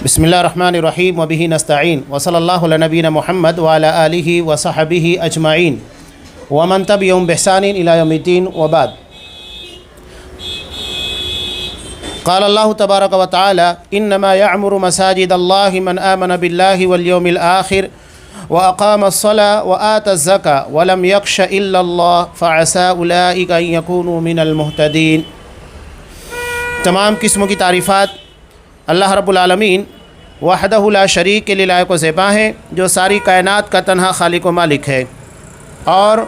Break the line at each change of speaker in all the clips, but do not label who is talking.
بسم اللہ الرحمن الرحیم وبہ نستعین وصلی اللہ علی نبینا محمد وعلی آلہ وصحبہ اجمعین ومن تبعہم بإحسان الی یوم الدین وبعد۔ قال اللہ تبارک و تعالی انما یعمر مساجد اللہ من آمن باللہ والیوم الآخر واقام الصلاة وآت الزکاة ولم یخش الا اللہ فعسى اولئک ان یکونوا من المہتدین۔ تمام قسموں کی تعریفات اللہ رب العالمین وحدہ لا شریک کے لیے لائق و زیبا ہیں، جو ساری کائنات کا تنہا خالق و مالک ہے، اور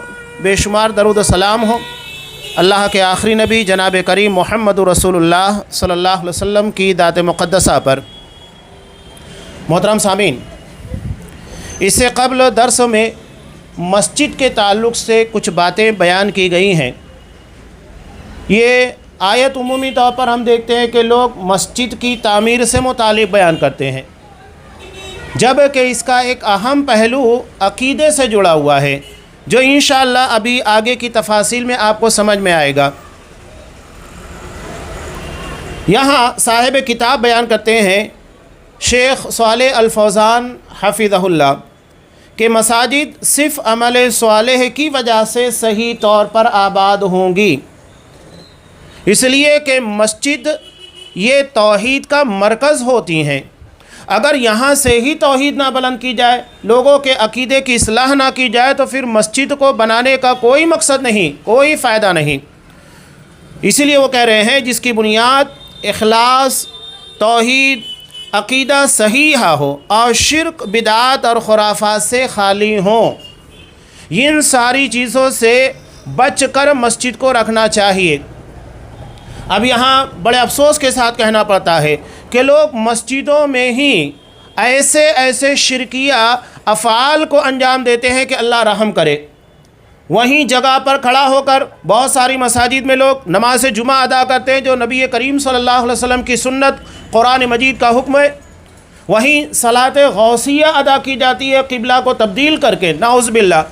بے شمار درود و سلام ہو اللہ کے آخری نبی جناب کریم محمد رسول اللہ صلی اللہ علیہ وسلم کی ذات مقدسہ پر۔ محترم سامعین، اس سے قبل درسوں میں مسجد کے تعلق سے کچھ باتیں بیان کی گئی ہیں۔ یہ آیت عمومی طور پر ہم دیکھتے ہیں کہ لوگ مسجد کی تعمیر سے متعلق بیان کرتے ہیں، جبکہ اس کا ایک اہم پہلو عقیدے سے جڑا ہوا ہے، جو انشاءاللہ ابھی آگے کی تفاصیل میں آپ کو سمجھ میں آئے گا۔ یہاں صاحب کتاب بیان کرتے ہیں شیخ صالح الفوزان حفظہ اللہ کہ مساجد صرف عمل صالح کی وجہ سے صحیح طور پر آباد ہوں گی، اس لیے کہ مسجد یہ توحید کا مرکز ہوتی ہیں۔ اگر یہاں سے ہی توحید نہ بلند کی جائے، لوگوں کے عقیدے کی اصلاح نہ کی جائے، تو پھر مسجد کو بنانے کا کوئی مقصد نہیں، کوئی فائدہ نہیں۔ اسی لیے وہ کہہ رہے ہیں جس کی بنیاد اخلاص، توحید، عقیدہ صحیحہ ہو اور شرک، بدعات اور خرافات سے خالی ہوں، ان ساری چیزوں سے بچ کر مسجد کو رکھنا چاہیے۔ اب یہاں بڑے افسوس کے ساتھ کہنا پڑتا ہے کہ لوگ مسجدوں میں ہی ایسے شرکیہ افعال کو انجام دیتے ہیں کہ اللہ رحم کرے۔ وہیں جگہ پر کھڑا ہو کر بہت ساری مساجد میں لوگ نماز جمعہ ادا کرتے ہیں، جو نبی کریم صلی اللہ علیہ وسلم کی سنت قرآن مجید کا حکم ہے۔ وہیں صلاۃ غوثیہ ادا کی جاتی ہے قبلہ کو تبدیل کر کے، نعوذ باللہ،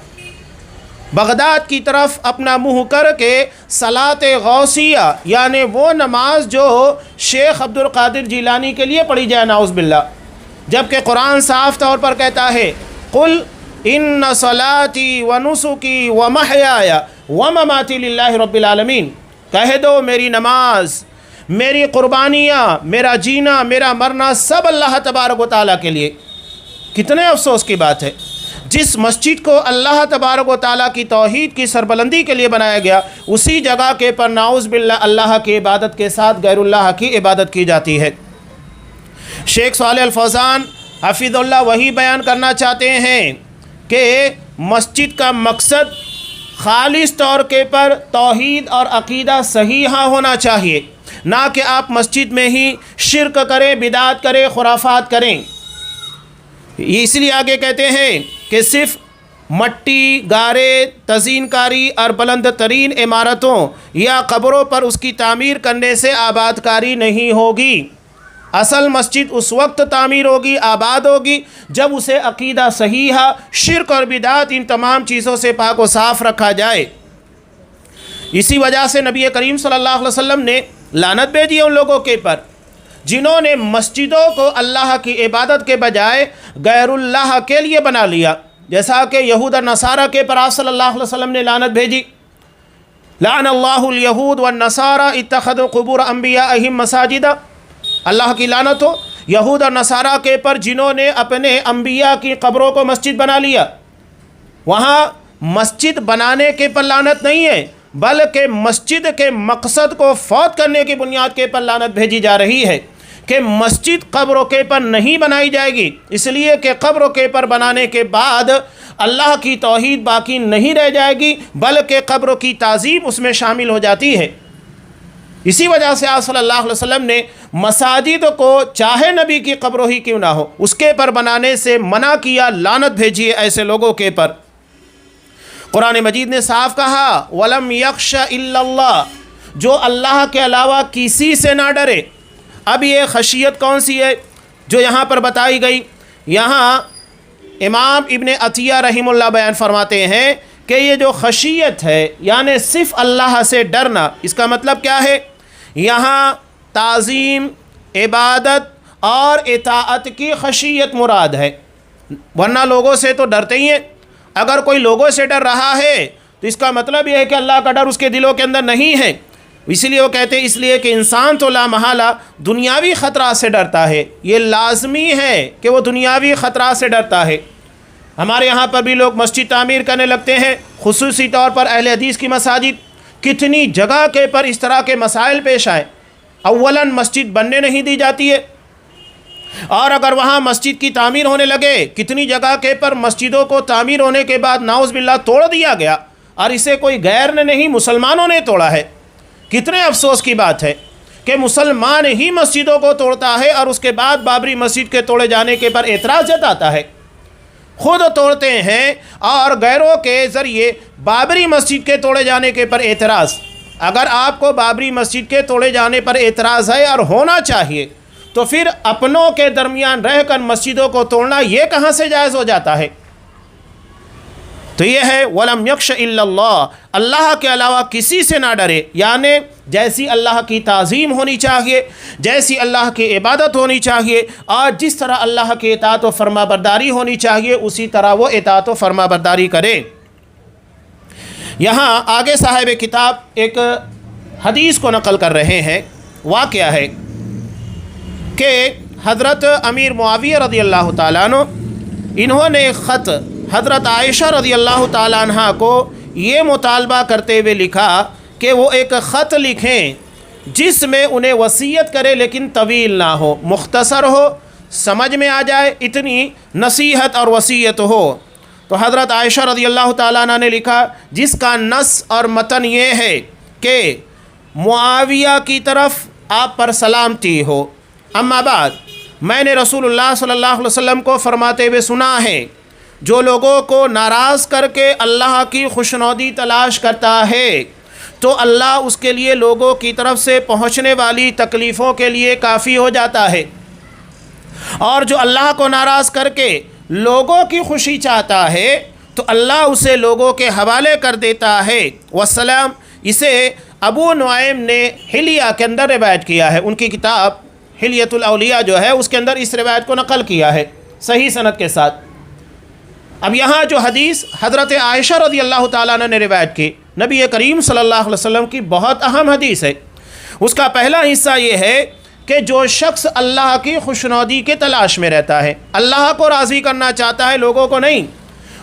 بغداد کی طرف اپنا منہ کر کے صلاۃ غوثیہ، یعنی وہ نماز جو شیخ عبد القادر جیلانی کے لیے پڑھی جائے، نعوذ باللہ، جبکہ قرآن صاف طور پر کہتا ہے قل ان صلاتی ونسکی ومحیای ومماتی للہ رب العالمین، کہہ دو میری نماز، میری قربانیاں، میرا جینا، میرا مرنا سب اللہ تبارک و تعالیٰ کے لیے۔ کتنے افسوس کی بات ہے، جس مسجد کو اللہ تبارک و تعالیٰ کی توحید کی سربلندی کے لیے بنایا گیا، اسی جگہ کے پر نعوذ باللہ اللہ کی عبادت کے ساتھ غیر اللہ کی عبادت کی جاتی ہے۔ شیخ صالح الفوزان حفظ اللہ وہی بیان کرنا چاہتے ہیں کہ مسجد کا مقصد خالص طور کے پر توحید اور عقیدہ صحیحہ ہونا چاہیے، نہ کہ آپ مسجد میں ہی شرک کریں، بدعات کریں، خرافات کریں۔ اس لیے آگے کہتے ہیں کہ صرف مٹی، گارے، تزئین کاری اور بلند ترین عمارتوں یا قبروں پر اس کی تعمیر کرنے سے آباد کاری نہیں ہوگی۔ اصل مسجد اس وقت تعمیر ہوگی، آباد ہوگی، جب اسے عقیدہ صحیحہ، شرک اور بدعات، ان تمام چیزوں سے پاک و صاف رکھا جائے۔ اسی وجہ سے نبی کریم صلی اللہ علیہ وسلم نے لعنت بھیجی ان لوگوں کے پر جنہوں نے مسجدوں کو اللہ کی عبادت کے بجائے غیر اللہ کے لیے بنا لیا، جیسا کہ یہود اور نصارہ کے پر آپ صلی اللہ علیہ وسلم نے لعنت بھیجی۔ لعن اللہ الیہود والنصارى اتخذوا قبور انبیائہم مساجدا، اللہ کی لعنت ہو یہود اور نصارہ کے پر جنہوں نے اپنے انبیاء کی قبروں کو مسجد بنا لیا۔ وہاں مسجد بنانے کے پر لعنت نہیں ہے، بلکہ مسجد کے مقصد کو فوت کرنے کی بنیاد کے پر لعنت بھیجی جا رہی ہے کہ مسجد قبروں کے پر نہیں بنائی جائے گی، اس لیے کہ قبروں کے پر بنانے کے بعد اللہ کی توحید باقی نہیں رہ جائے گی، بلکہ قبروں کی تعظیم اس میں شامل ہو جاتی ہے۔ اسی وجہ سے آپ صلی اللہ علیہ وسلم نے مساجد کو چاہے نبی کی قبروں ہی کیوں نہ ہو اس کے پر بنانے سے منع کیا، لعنت بھیجی ہے ایسے لوگوں کے پر۔ قرآن مجید نے صاف کہا وَلَمْ يَخْشَ إِلَّا اللَّهُ، جو اللہ کے علاوہ کسی سے نہ ڈرے۔ اب یہ خشیت کون سی ہے جو یہاں پر بتائی گئی؟ یہاں امام ابن عطیہ رحمہ اللہ بیان فرماتے ہیں کہ یہ جو خشیت ہے یعنی صرف اللہ سے ڈرنا، اس کا مطلب کیا ہے؟ یہاں تعظیم، عبادت اور اطاعت کی خشیت مراد ہے، ورنہ لوگوں سے تو ڈرتے ہی ہیں۔ اگر کوئی لوگوں سے ڈر رہا ہے تو اس کا مطلب یہ ہے کہ اللہ کا ڈر اس کے دلوں کے اندر نہیں ہے۔ اسی لیے وہ کہتے ہیں اس لیے کہ انسان تو لا محالہ دنیاوی خطرات سے ڈرتا ہے، یہ لازمی ہے کہ وہ دنیاوی خطرات سے ڈرتا ہے۔ ہمارے یہاں پر بھی لوگ مسجد تعمیر کرنے لگتے ہیں، خصوصی طور پر اہل حدیث کی مساجد۔ کتنی جگہ کے پر اس طرح کے مسائل پیش آئے۔ اولاً مسجد بننے نہیں دی جاتی ہے، اور اگر وہاں مسجد کی تعمیر ہونے لگے، کتنی جگہ کے پر مسجدوں کو تعمیر ہونے کے بعد نعوذ باللہ توڑ دیا گیا، اور اسے کوئی غیر نے نہیں، مسلمانوں نے توڑا ہے۔ کتنے افسوس کی بات ہے کہ مسلمان ہی مسجدوں کو توڑتا ہے اور اس کے بعد بابری مسجد کے توڑے جانے کے پر اعتراض جتاتا ہے۔ خود توڑتے ہیں اور غیروں کے ذریعے بابری مسجد کے توڑے جانے کے پر اعتراض۔ اگر آپ کو بابری مسجد کے توڑے جانے پر اعتراض ہے اور ہونا چاہیے، تو پھر اپنوں کے درمیان رہ کر مسجدوں کو توڑنا یہ کہاں سے جائز ہو جاتا ہے؟ تو یہ ہے وَلَمْ يَخْشَ إِلَّا اللَّهِ، اللہ کے علاوہ کسی سے نہ ڈرے، یعنی جیسی اللہ کی تعظیم ہونی چاہیے، جیسی اللہ کی عبادت ہونی چاہیے، اور جس طرح اللہ کی اطاعت و فرما برداری ہونی چاہیے اسی طرح وہ اطاعت و فرما برداری کرے۔ یہاں آگے صاحب کتاب ایک حدیث کو نقل کر رہے ہیں۔ واقعہ ہے کہ حضرت امیر معاویہ رضی اللہ تعالیٰ عنہ، انہوں نے ایک خط حضرت عائشہ رضی اللہ تعالیٰ عنہ کو یہ مطالبہ کرتے ہوئے لکھا کہ وہ ایک خط لکھیں جس میں انہیں وصیت کرے لیکن طویل نہ ہو، مختصر ہو، سمجھ میں آ جائے، اتنی نصیحت اور وصیت ہو۔ تو حضرت عائشہ رضی اللہ تعالیٰ عنہ نے لکھا جس کا نص اور متن یہ ہے کہ معاویہ کی طرف آپ پر سلامتی ہو، اما بعد میں نے رسول اللہ صلی اللہ علیہ وسلم کو فرماتے ہوئے سنا ہے جو لوگوں کو ناراض کر کے اللہ کی خوشنودی تلاش کرتا ہے تو اللہ اس کے لیے لوگوں کی طرف سے پہنچنے والی تکلیفوں کے لیے کافی ہو جاتا ہے، اور جو اللہ کو ناراض کر کے لوگوں کی خوشی چاہتا ہے تو اللہ اسے لوگوں کے حوالے کر دیتا ہے۔ والسلام، اسے ابو نعیم نے حلیہ کے اندر روایت کیا ہے، ان کی کتاب حلیۃ الاولیاء جو ہے اس کے اندر اس روایت کو نقل کیا ہے صحیح سند کے ساتھ۔ اب یہاں جو حدیث حضرت عائشہ رضی اللہ تعالیٰ عنہ نے روایت کی، نبی کریم صلی اللہ علیہ وسلم کی بہت اہم حدیث ہے۔ اس کا پہلا حصہ یہ ہے کہ جو شخص اللہ کی خوشنودی کے تلاش میں رہتا ہے، اللہ کو راضی کرنا چاہتا ہے، لوگوں کو نہیں،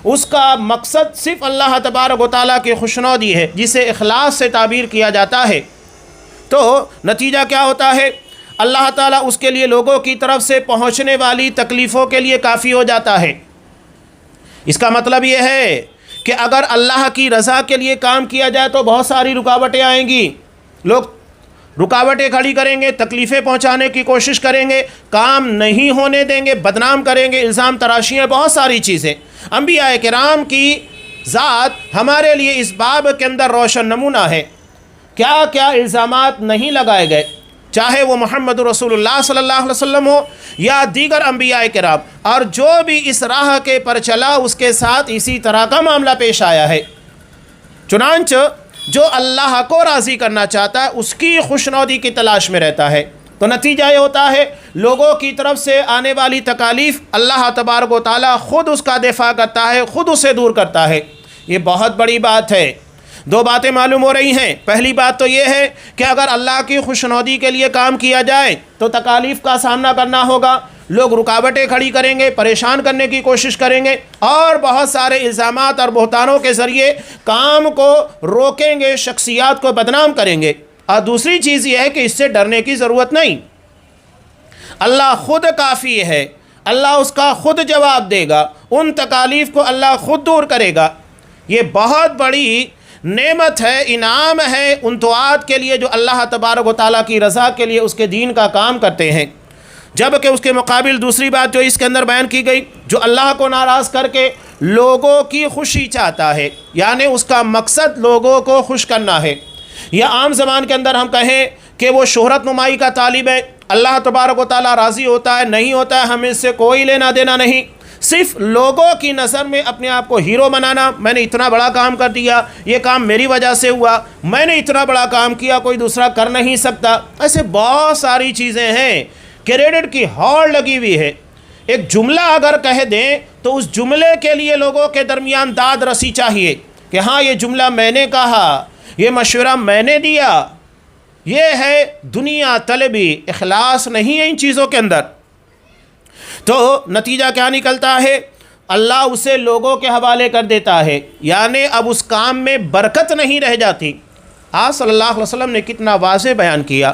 اس کا مقصد صرف اللہ تبارک و تعالیٰ کی خوشنودی ہے جسے اخلاص سے تعبیر کیا جاتا ہے، تو نتیجہ کیا ہوتا ہے؟ اللہ تعالیٰ اس کے لیے لوگوں کی طرف سے پہنچنے والی تکلیفوں کے لیے کافی ہو جاتا ہے۔ اس کا مطلب یہ ہے کہ اگر اللہ کی رضا کے لیے کام کیا جائے تو بہت ساری رکاوٹیں آئیں گی، لوگ رکاوٹیں کھڑی کریں گے، تکلیفیں پہنچانے کی کوشش کریں گے، کام نہیں ہونے دیں گے، بدنام کریں گے، الزام تراشیاں، بہت ساری چیزیں۔ انبیاء کرام کی ذات ہمارے لیے اس باب کے اندر روشن نمونہ ہے، کیا کیا الزامات نہیں لگائے گئے، چاہے وہ محمد رسول اللہ صلی اللہ علیہ وسلم ہو یا دیگر انبیاء کرام، اور جو بھی اس راہ کے پر چلا اس کے ساتھ اسی طرح کا معاملہ پیش آیا ہے۔ چنانچہ جو اللہ کو راضی کرنا چاہتا ہے اس کی خوشنودی کی تلاش میں رہتا ہے، تو نتیجہ یہ ہوتا ہے لوگوں کی طرف سے آنے والی تکالیف اللہ تبارک و تعالیٰ خود اس کا دفاع کرتا ہے، خود اسے دور کرتا ہے۔ یہ بہت بڑی بات ہے۔ دو باتیں معلوم ہو رہی ہیں۔ پہلی بات تو یہ ہے کہ اگر اللہ کی خوشنودی کے لیے کام کیا جائے تو تکالیف کا سامنا کرنا ہوگا، لوگ رکاوٹیں کھڑی کریں گے، پریشان کرنے کی کوشش کریں گے، اور بہت سارے الزامات اور بہتانوں کے ذریعے کام کو روکیں گے، شخصیات کو بدنام کریں گے۔ اور دوسری چیز یہ ہے کہ اس سے ڈرنے کی ضرورت نہیں، اللہ خود کافی ہے، اللہ اس کا خود جواب دے گا، ان تکالیف کو اللہ خود دور کرے گا۔ یہ بہت بڑی نعمت ہے، انعام ہے ان طاعات کے لیے جو اللہ تبارک و تعالیٰ کی رضا کے لیے اس کے دین کا کام کرتے ہیں۔ جبکہ اس کے مقابل دوسری بات جو اس کے اندر بیان کی گئی، جو اللہ کو ناراض کر کے لوگوں کی خوشی چاہتا ہے، یعنی اس کا مقصد لوگوں کو خوش کرنا ہے، یا عام زبان کے اندر ہم کہیں کہ وہ شہرت نمائی کا طالب ہے، اللہ تبارک و تعالیٰ راضی ہوتا ہے نہیں ہوتا ہے ہمیں اس سے کوئی لینا دینا نہیں، صرف لوگوں کی نظر میں اپنے آپ کو ہیرو بنانا، میں نے اتنا بڑا کام کر دیا، یہ کام میری وجہ سے ہوا، میں نے اتنا بڑا کام کیا کوئی دوسرا کر نہیں سکتا۔ ایسے بہت ساری چیزیں ہیں کریڈٹ کی ہوڑ لگی ہوئی ہے۔ ایک جملہ اگر کہہ دیں تو اس جملے کے لیے لوگوں کے درمیان داد رسی چاہیے کہ ہاں یہ جملہ میں نے کہا، یہ مشورہ میں نے دیا۔ یہ ہے دنیا طلبی، اخلاص نہیں ہے ان چیزوں کے اندر۔ تو نتیجہ کیا نکلتا ہے؟ اللہ اسے لوگوں کے حوالے کر دیتا ہے، یعنی اب اس کام میں برکت نہیں رہ جاتی۔ آپ صلی اللہ علیہ وسلم نے کتنا واضح بیان کیا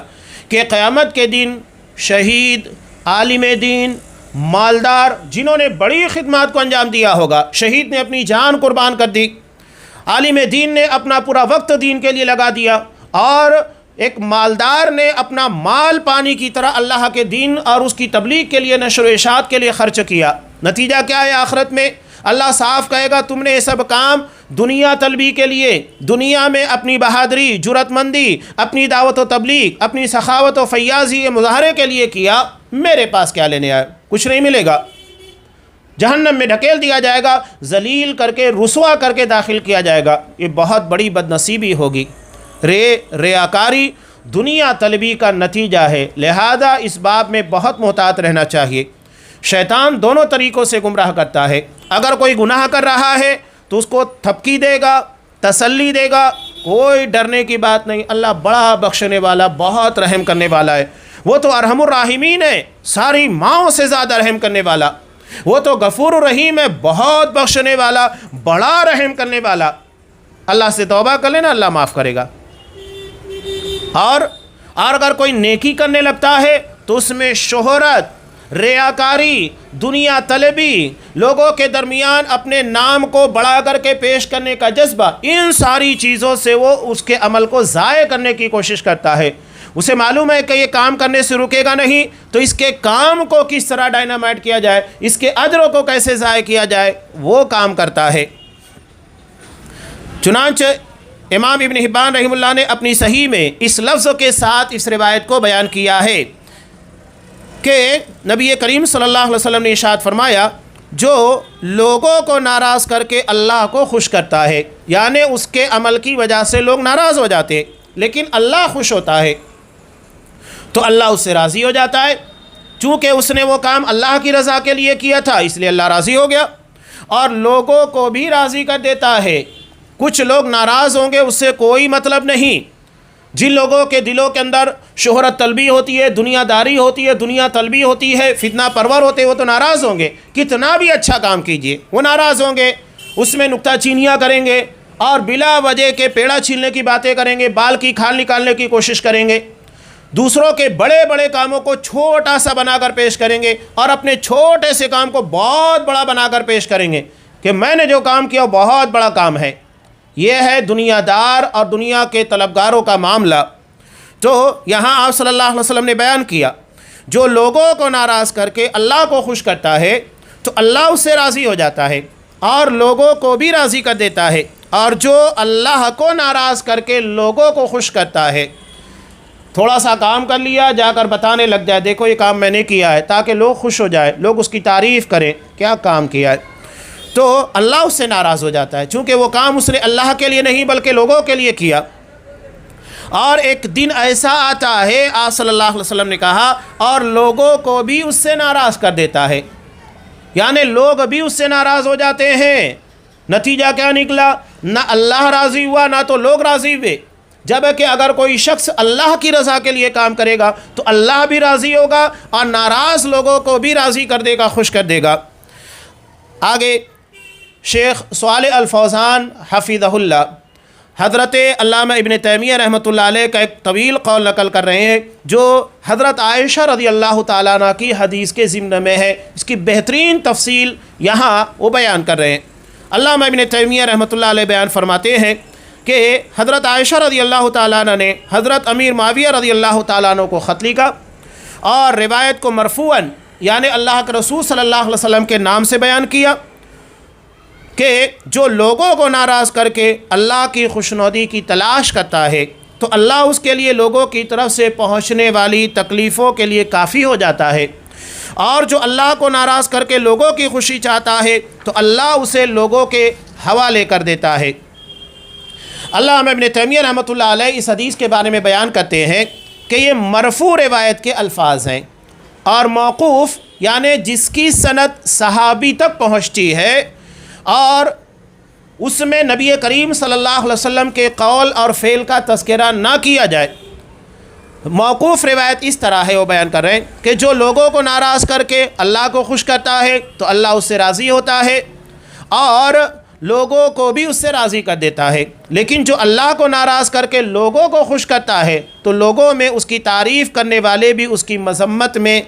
کہ قیامت کے دن شہید، عالم دین، مالدار، جنہوں نے بڑی خدمات کو انجام دیا ہوگا، شہید نے اپنی جان قربان کر دی، عالم دین نے اپنا پورا وقت دین کے لیے لگا دیا، اور ایک مالدار نے اپنا مال پانی کی طرح اللہ کے دین اور اس کی تبلیغ کے لیے، نشر و اشاعت کے لیے خرچ کیا۔ نتیجہ کیا ہے؟ آخرت میں اللہ صاف کہے گا تم نے یہ سب کام دنیا طلبی کے لیے، دنیا میں اپنی بہادری، جرأت مندی، اپنی دعوت و تبلیغ، اپنی سخاوت و فیاضی مظاہرے کے لیے کیا، میرے پاس کیا لینے آئے؟ کچھ نہیں ملے گا، جہنم میں ڈھکیل دیا جائے گا، ذلیل کر کے، رسوا کر کے داخل کیا جائے گا۔ یہ بہت بڑی بد نصیبی ہوگی۔ ریاکاری دنیا طلبی کا نتیجہ ہے، لہذا اس باب میں بہت محتاط رہنا چاہیے۔ شیطان دونوں طریقوں سے گمراہ کرتا ہے۔ اگر کوئی گناہ کر رہا ہے تو اس کو تھپکی دے گا، تسلی دے گا، کوئی ڈرنے کی بات نہیں، اللہ بڑا بخشنے والا، بہت رحم کرنے والا ہے، وہ تو ارحم الراحمین ہے، ساری ماؤں سے زیادہ رحم کرنے والا، وہ تو غفور الرحیم ہے، بہت بخشنے والا، بڑا رحم کرنے والا۔ اللہ سے توبہ کر لینا، اللہ معاف کرے گا۔ اور اگر کوئی نیکی کرنے لگتا ہے تو اس میں شہرت، ریاکاری، دنیا طلبی، لوگوں کے درمیان اپنے نام کو بڑا کر کے پیش کرنے کا جذبہ، ان ساری چیزوں سے وہ اس کے عمل کو ضائع کرنے کی کوشش کرتا ہے۔ اسے معلوم ہے کہ یہ کام کرنے سے رکے گا نہیں، تو اس کے کام کو کس طرح ڈائنامائٹ کیا جائے، اس کے اجروں کو کیسے ضائع کیا جائے، وہ کام کرتا ہے۔ چنانچہ امام ابن حبان رحمہ اللہ نے اپنی صحیح میں اس لفظ کے ساتھ اس روایت کو بیان کیا ہے کہ نبی کریم صلی اللہ علیہ وسلم نے ارشاد فرمایا، جو لوگوں کو ناراض کر کے اللہ کو خوش کرتا ہے، یعنی اس کے عمل کی وجہ سے لوگ ناراض ہو جاتے ہیں لیکن اللہ خوش ہوتا ہے، تو اللہ اس سے راضی ہو جاتا ہے۔ چونکہ اس نے وہ کام اللہ کی رضا کے لیے کیا تھا، اس لیے اللہ راضی ہو گیا، اور لوگوں کو بھی راضی کر دیتا ہے۔ کچھ لوگ ناراض ہوں گے، اس سے کوئی مطلب نہیں۔ جن لوگوں کے دلوں کے اندر شہرت طلبی ہوتی ہے، دنیا داری ہوتی ہے، دنیا طلبی ہوتی ہے، فتنہ پرور ہوتے ہیں، وہ تو ناراض ہوں گے۔ کتنا بھی اچھا کام کیجئے وہ ناراض ہوں گے، اس میں نکتہ چینیاں کریں گے، اور بلا وجہ کے پیڑا چھیلنے کی باتیں کریں گے، بال کی کھال نکالنے کی کوشش کریں گے، دوسروں کے بڑے بڑے کاموں کو چھوٹا سا بنا کر پیش کریں گے، اور اپنے چھوٹے سے کام کو بہت بڑا بنا کر پیش کریں گے کہ میں نے جو کام کیا وہ بہت بڑا کام ہے۔ یہ ہے دنیا دار اور دنیا کے طلبگاروں کا معاملہ۔ تو یہاں آپ صلی اللہ علیہ وسلم نے بیان کیا، جو لوگوں کو ناراض کر کے اللہ کو خوش کرتا ہے تو اللہ اس سے راضی ہو جاتا ہے اور لوگوں کو بھی راضی کر دیتا ہے، اور جو اللہ کو ناراض کر کے لوگوں کو خوش کرتا ہے، تھوڑا سا کام کر لیا، جا کر بتانے لگ جائے دیکھو یہ کام میں نے کیا ہے، تاکہ لوگ خوش ہو جائے، لوگ اس کی تعریف کریں کیا کام کیا ہے، تو اللہ اس سے ناراض ہو جاتا ہے، چونکہ وہ کام اس نے اللہ کے لیے نہیں بلکہ لوگوں کے لیے کیا۔ اور ایک دن ایسا آتا ہے، آپ صلی اللہ علیہ وسلم نے کہا، اور لوگوں کو بھی اس سے ناراض کر دیتا ہے، یعنی لوگ بھی اس سے ناراض ہو جاتے ہیں۔ نتیجہ کیا نکلا؟ نہ اللہ راضی ہوا، نہ تو لوگ راضی ہوئے۔ جبکہ اگر کوئی شخص اللہ کی رضا کے لیے کام کرے گا تو اللہ بھی راضی ہوگا اور ناراض لوگوں کو بھی راضی کر دے گا، خوش کر دے گا۔ آگے شیخ صالح الفوزان حفظہ اللہ حضرت علامہ ابن تیمیہ رحمۃ اللہ علیہ کا ایک طویل قول نقل کر رہے ہیں، جو حضرت عائشہ رضی اللہ تعالیٰ عنہ کی حدیث کے ضمن میں ہے۔ اس کی بہترین تفصیل یہاں وہ بیان کر رہے ہیں۔ علامہ ابن تیمیہ رحمۃ اللہ علیہ بیان فرماتے ہیں کہ حضرت عائشہ رضی اللہ تعالیٰ عنہ نے حضرت امیر معاویہ رضی اللہ تعالیٰ عنہ کو خط لکھا اور روایت کو مرفوعاً یعنی اللہ کے رسول صلی اللہ علیہ وسلم کے نام سے بیان کیا کہ جو لوگوں کو ناراض کر کے اللہ کی خوشنودی کی تلاش کرتا ہے تو اللہ اس کے لیے لوگوں کی طرف سے پہنچنے والی تکلیفوں کے لیے کافی ہو جاتا ہے، اور جو اللہ کو ناراض کر کے لوگوں کی خوشی چاہتا ہے تو اللہ اسے لوگوں کے حوالے کر دیتا ہے۔ علامہ ابن تیمیہ رحمۃ اللہ علیہ اس حدیث کے بارے میں بیان کرتے ہیں کہ یہ مرفوع روایت کے الفاظ ہیں، اور موقوف یعنی جس کی سند صحابی تک پہنچتی ہے اور اس میں نبی کریم صلی اللہ علیہ وسلم کے قول اور فعل کا تذکرہ نہ کیا جائے۔ موقوف روایت اس طرح ہے، وہ بیان کر رہے ہیں کہ جو لوگوں کو ناراض کر کے اللہ کو خوش کرتا ہے تو اللہ اس سے راضی ہوتا ہے اور لوگوں کو بھی اس سے راضی کر دیتا ہے، لیکن جو اللہ کو ناراض کر کے لوگوں کو خوش کرتا ہے تو لوگوں میں اس کی تعریف کرنے والے بھی اس کی مذمت میں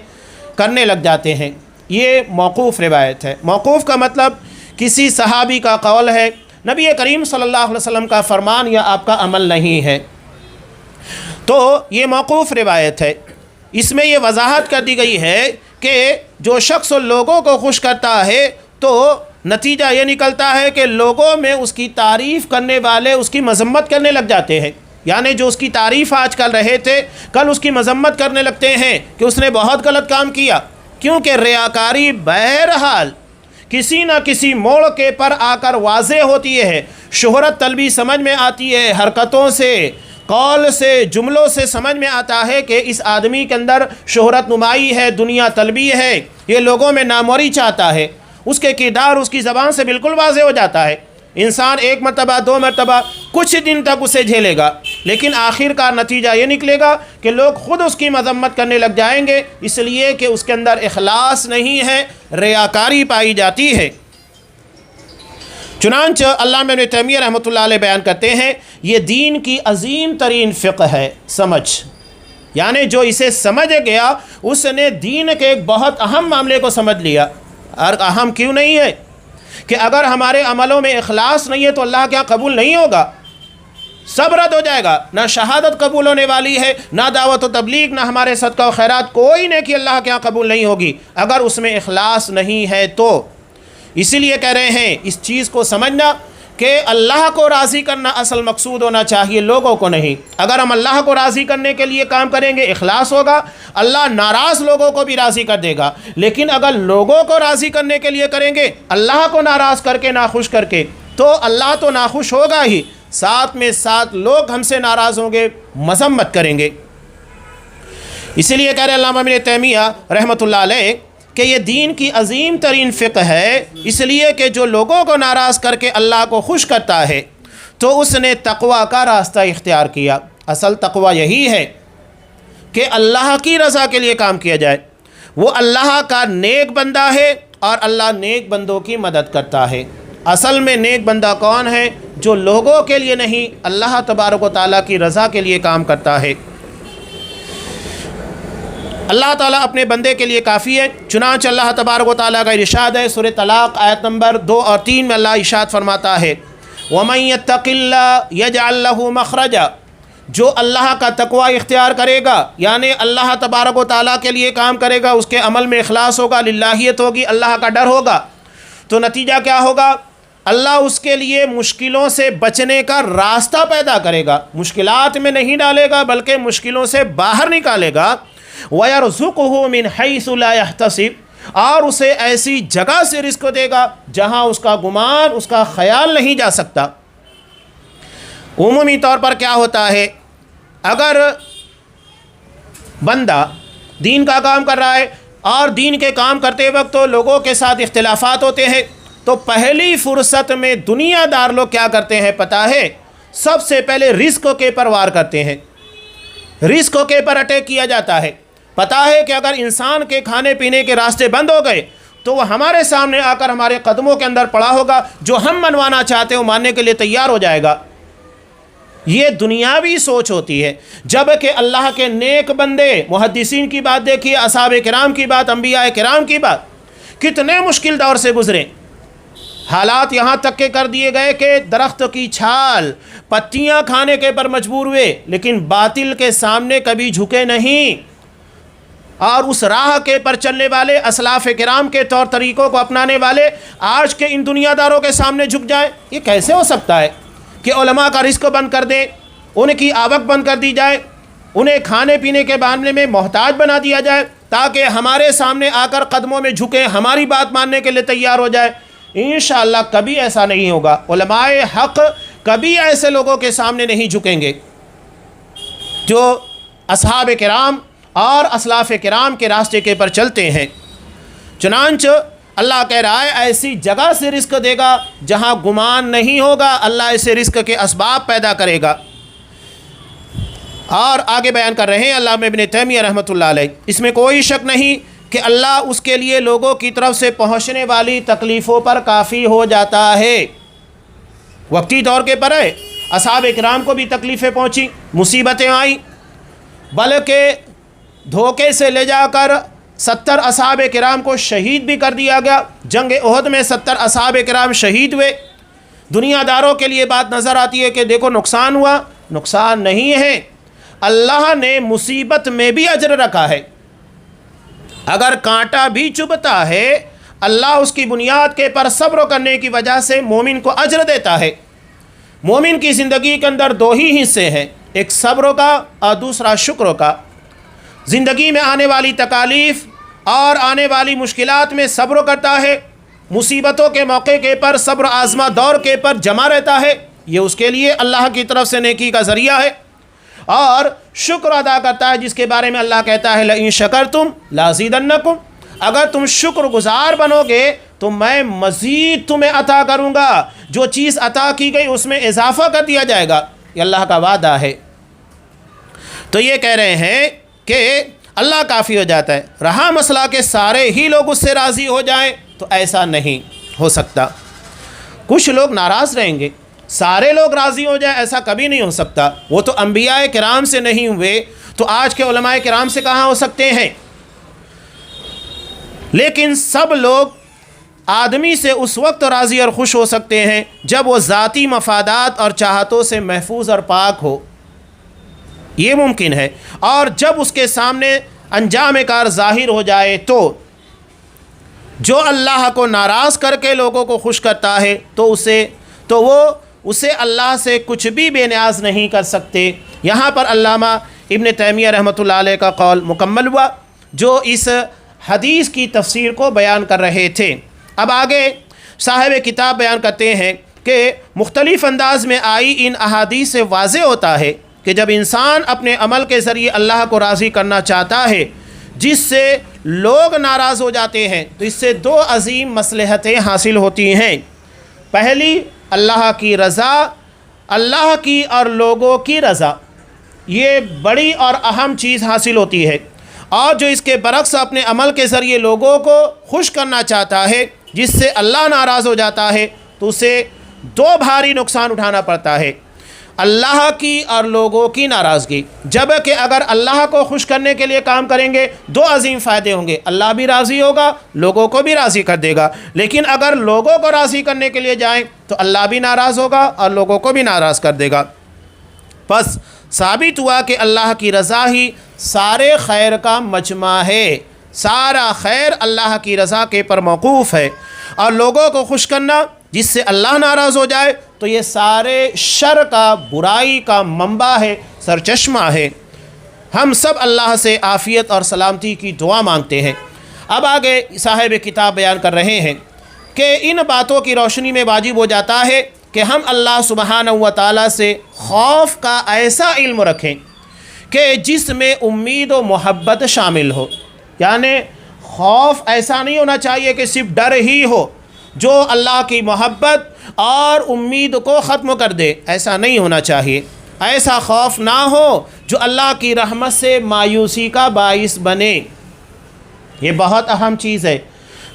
کرنے لگ جاتے ہیں۔ یہ موقوف روایت ہے۔ موقوف کا مطلب کسی صحابی کا قول ہے، نبی کریم صلی اللہ علیہ وسلم کا فرمان یا آپ کا عمل نہیں ہے، تو یہ موقوف روایت ہے۔ اس میں یہ وضاحت کر دی گئی ہے کہ جو شخص لوگوں کو خوش کرتا ہے تو نتیجہ یہ نکلتا ہے کہ لوگوں میں اس کی تعریف کرنے والے اس کی مذمت کرنے لگ جاتے ہیں، یعنی جو اس کی تعریف آج کل رہے تھے کل اس کی مذمت کرنے لگتے ہیں کہ اس نے بہت غلط کام کیا، کیونکہ ریاکاری بہرحال کسی نہ کسی موڑ کے پر آ کر واضح ہوتی ہے، شہرت طلبی سمجھ میں آتی ہے، حرکتوں سے، قول سے، جملوں سے سمجھ میں آتا ہے کہ اس آدمی کے اندر شہرت نمائی ہے، دنیا طلبی ہے، یہ لوگوں میں ناموری چاہتا ہے۔ اس کے کردار اس کی زبان سے بالکل واضح ہو جاتا ہے۔ انسان ایک مرتبہ دو مرتبہ کچھ دن تک اسے جھیلے گا، لیکن آخر کا نتیجہ یہ نکلے گا کہ لوگ خود اس کی مذمت کرنے لگ جائیں گے، اس لیے کہ اس کے اندر اخلاص نہیں ہے، ریاکاری پائی جاتی ہے۔ چنانچہ علامہ ابن تیمیہ رحمۃ اللہ علیہ بیان کرتے ہیں یہ دین کی عظیم ترین فقہ ہے، سمجھ، یعنی جو اسے سمجھ گیا اس نے دین کے ایک بہت اہم معاملے کو سمجھ لیا۔ اور اہم کیوں نہیں ہے کہ اگر ہمارے عملوں میں اخلاص نہیں ہے تو اللہ کیا قبول نہیں ہوگا؟ سب رد ہو جائے گا، نہ شہادت قبول ہونے والی ہے، نہ دعوت و تبلیغ، نہ ہمارے صدقہ و خیرات، کوئی نیکی اللہ کیا قبول نہیں ہوگی اگر اس میں اخلاص نہیں ہے تو۔ اسی لیے کہہ رہے ہیں اس چیز کو سمجھنا کہ اللہ کو راضی کرنا اصل مقصود ہونا چاہیے، لوگوں کو نہیں۔ اگر ہم اللہ کو راضی کرنے کے لیے کام کریں گے اخلاص ہوگا، اللہ ناراض لوگوں کو بھی راضی کر دے گا، لیکن اگر لوگوں کو راضی کرنے کے لیے کریں گے اللہ کو ناراض کر کے، ناخوش کر کے، تو اللہ تو ناخوش ہوگا ہی، ساتھ میں ساتھ لوگ ہم سے ناراض ہوں گے، مذمت کریں گے۔ اسی لیے کہہ رہے علامہ ابن تیمیہ رحمۃ اللہ علیہ کہ یہ دین کی عظیم ترین فقہ ہے، اس لیے کہ جو لوگوں کو ناراض کر کے اللہ کو خوش کرتا ہے تو اس نے تقوی کا راستہ اختیار کیا۔ اصل تقوی یہی ہے کہ اللہ کی رضا کے لیے کام کیا جائے، وہ اللہ کا نیک بندہ ہے اور اللہ نیک بندوں کی مدد کرتا ہے۔ اصل میں نیک بندہ کون ہے؟ جو لوگوں کے لیے نہیں، اللہ تبارک و تعالیٰ کی رضا کے لیے کام کرتا ہے۔ اللہ تعالیٰ اپنے بندے کے لیے کافی ہے، چنانچہ اللہ تبارک و تعالیٰ کا ارشاد ہے سورہ طلاق آیت نمبر 2 اور 3 میں اللہ ارشاد فرماتا ہے وَمَن يَتَّقِ اللَّهَ يَجْعَلْ لَهُ مَخْرَجًا، جو اللہ کا تقوی اختیار کرے گا، یعنی اللہ تبارک و تعالیٰ کے لیے کام کرے گا، اس کے عمل میں اخلاص ہوگا، للہیت ہوگی، اللہ کا ڈر ہوگا، تو نتیجہ کیا ہوگا؟ اللہ اس کے لیے مشکلوں سے بچنے کا راستہ پیدا کرے گا، مشکلات میں نہیں ڈالے گا بلکہ مشکلوں سے باہر نکالے گا۔ وَيَرْزُقُهُ مِنْ حَيْثُ لَا يَحْتَسِبُ، اور اسے ایسی جگہ سے رزق دے گا جہاں اس کا گمان، اس کا خیال نہیں جا سکتا۔ عمومی طور پر کیا ہوتا ہے، اگر بندہ دین کا کام کر رہا ہے اور دین کے کام کرتے وقت تو لوگوں کے ساتھ اختلافات ہوتے ہیں، تو پہلی فرصت میں دنیا دار لوگ کیا کرتے ہیں پتہ ہے؟ سب سے پہلے رزق کے پر وار کرتے ہیں، رزق کے پر اٹیک کیا جاتا ہے۔ پتہ ہے کہ اگر انسان کے کھانے پینے کے راستے بند ہو گئے تو وہ ہمارے سامنے آ کر ہمارے قدموں کے اندر پڑا ہوگا، جو ہم منوانا چاہتے ہیں وہ ماننے کے لیے تیار ہو جائے گا۔ یہ دنیاوی سوچ ہوتی ہے، جبکہ اللہ کے نیک بندے، محدثین کی بات دیکھیے، اصحاب کرام کی بات، انبیاء کرام کی بات، کتنے مشکل دور سے گزرے، حالات یہاں تک کہ کر دیے گئے کہ درخت کی چھال، پتیاں کھانے کے پر مجبور ہوئے، لیکن باطل کے سامنے کبھی جھکے نہیں، اور اس راہ کے پر چلنے والے اسلاف کرام کے طور طریقوں کو اپنانے والے آج کے ان دنیا داروں کے سامنے جھک جائیں۔ یہ کیسے ہو سکتا ہے کہ علماء کا رزق بند کر دیں، ان کی آوک بند کر دی جائے، انہیں کھانے پینے کے معاملے میں محتاج بنا دیا جائے تاکہ ہمارے سامنے آ کر قدموں میں جھکیں، ہماری بات ماننے کے لیے تیار ہو جائے؟ انشاءاللہ کبھی ایسا نہیں ہوگا۔ علماء حق کبھی ایسے لوگوں کے سامنے نہیں جھکیں گے۔ جو اصحاب کرام اور اسلاف کرام کے راستے کے پر چلتے ہیں۔ چنانچہ اللہ کہہ رہا ہے ایسی جگہ سے رزق دے گا جہاں گمان نہیں ہوگا، اللہ اسے رزق کے اسباب پیدا کرے گا۔ اور آگے بیان کر رہے ہیں علامہ ابن تیمیہ رحمۃ اللہ علیہ، اس میں کوئی شک نہیں کہ اللہ اس کے لیے لوگوں کی طرف سے پہنچنے والی تکلیفوں پر کافی ہو جاتا ہے۔ وقتی طور کے پر ہے، اصحاب کرام کو بھی تکلیفیں پہنچی، مصیبتیں آئیں، بلکہ دھوکے سے لے جا کر 70 اصحاب کرام کو شہید بھی کر دیا گیا۔ جنگ احد میں 70 اصحاب کرام شہید ہوئے۔ دنیا داروں کے لیے بات نظر آتی ہے کہ دیکھو نقصان ہوا، نقصان نہیں ہے، اللہ نے مصیبت میں بھی اجر رکھا ہے۔ اگر کانٹا بھی چبھتا ہے، اللہ اس کی بنیاد کے پر صبر کرنے کی وجہ سے مومن کو اجر دیتا ہے۔ مومن کی زندگی کے اندر 2 ہی حصے ہیں، ایک صبر کا اور دوسرا شکر کا۔ زندگی میں آنے والی تکالیف اور آنے والی مشکلات میں صبر کرتا ہے، مصیبتوں کے موقع کے پر صبر آزما دور کے پر جمع رہتا ہے، یہ اس کے لیے اللہ کی طرف سے نیکی کا ذریعہ ہے۔ اور شکر ادا کرتا ہے جس کے بارے میں اللہ کہتا ہے لئن شکرتم لازیدنکم، اگر تم شکر گزار بنو گے تو میں مزید تمہیں عطا کروں گا، جو چیز عطا کی گئی اس میں اضافہ کر دیا جائے گا، یہ اللہ کا وعدہ ہے۔ تو یہ کہہ رہے ہیں کہ اللہ کافی ہو جاتا ہے۔ رہا مسئلہ کہ سارے ہی لوگ اس سے راضی ہو جائیں تو ایسا نہیں ہو سکتا، کچھ لوگ ناراض رہیں گے، سارے لوگ راضی ہو جائیں ایسا کبھی نہیں ہو سکتا۔ وہ تو انبیاء کرام سے نہیں ہوئے تو آج کے علماء کرام سے کہاں ہو سکتے ہیں؟ لیکن سب لوگ آدمی سے اس وقت راضی اور خوش ہو سکتے ہیں جب وہ ذاتی مفادات اور چاہتوں سے محفوظ اور پاک ہو، یہ ممکن ہے۔ اور جب اس کے سامنے انجام کار ظاہر ہو جائے تو جو اللہ کو ناراض کر کے لوگوں کو خوش کرتا ہے تو وہ اسے اللہ سے کچھ بھی بے نیاز نہیں کر سکتے۔ یہاں پر علامہ ابن تیمیہ رحمۃ اللہ علیہ کا قول مکمل ہوا جو اس حدیث کی تفسیر کو بیان کر رہے تھے۔ اب آگے صاحب کتاب بیان کرتے ہیں کہ مختلف انداز میں آئی ان احادیث سے واضح ہوتا ہے کہ جب انسان اپنے عمل کے ذریعے اللہ کو راضی کرنا چاہتا ہے جس سے لوگ ناراض ہو جاتے ہیں تو اس سے 2 عظیم مصلحتیں حاصل ہوتی ہیں۔ پہلی اللہ کی رضا، اللہ کی اور لوگوں کی رضا، یہ بڑی اور اہم چیز حاصل ہوتی ہے۔ اور جو اس کے برعکس اپنے عمل کے ذریعے لوگوں کو خوش کرنا چاہتا ہے جس سے اللہ ناراض ہو جاتا ہے تو اسے 2 بھاری نقصان اٹھانا پڑتا ہے، اللہ کی اور لوگوں کی ناراضگی۔ جبکہ اگر اللہ کو خوش کرنے کے لیے کام کریں گے 2 عظیم فائدے ہوں گے، اللہ بھی راضی ہوگا، لوگوں کو بھی راضی کر دے گا۔ لیکن اگر لوگوں کو راضی کرنے کے لیے جائیں تو اللہ بھی ناراض ہوگا اور لوگوں کو بھی ناراض کر دے گا۔ پس ثابت ہوا کہ اللہ کی رضا ہی سارے خیر کا مجمع ہے، سارا خیر اللہ کی رضا کے پر موقوف ہے، اور لوگوں کو خوش کرنا جس سے اللہ ناراض ہو جائے تو یہ سارے شر کا، برائی کا منبع ہے، سرچشمہ ہے۔ ہم سب اللہ سے عافیت اور سلامتی کی دعا مانگتے ہیں۔ اب آگے صاحب کتاب بیان کر رہے ہیں کہ ان باتوں کی روشنی میں واجب ہو جاتا ہے کہ ہم اللہ سبحانہ و تعالیٰ سے خوف کا ایسا علم رکھیں کہ جس میں امید و محبت شامل ہو۔ یعنی خوف ایسا نہیں ہونا چاہیے کہ صرف ڈر ہی ہو جو اللہ کی محبت اور امید کو ختم کر دے، ایسا نہیں ہونا چاہیے۔ ایسا خوف نہ ہو جو اللہ کی رحمت سے مایوسی کا باعث بنے، یہ بہت اہم چیز ہے۔